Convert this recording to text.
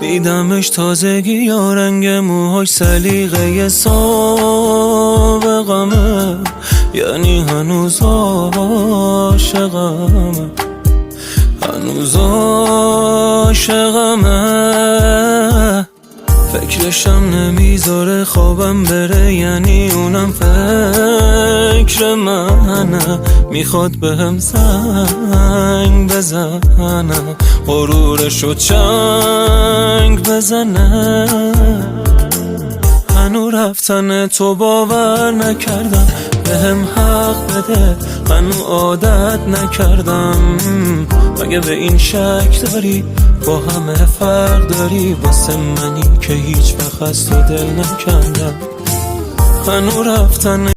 دیدمش تازگی یا رنگ موهاش سلیقه سابقمه، یعنی هنوز عاشقمه، هنوز عاشقمه. فکرشم نمیذاره خوابم بره، یعنی اونم فکر منه. میخواد بهم زنگ بزنه، غرورشو چنگ بزنه. هنو رفتن تو باور نکردم، بهم حق بده، هنو عادت نکردم. مگه به این شک داری با همه فرق داری؟ واسه منی که هیچ وقت از تو دل نکندم. هنو رفتن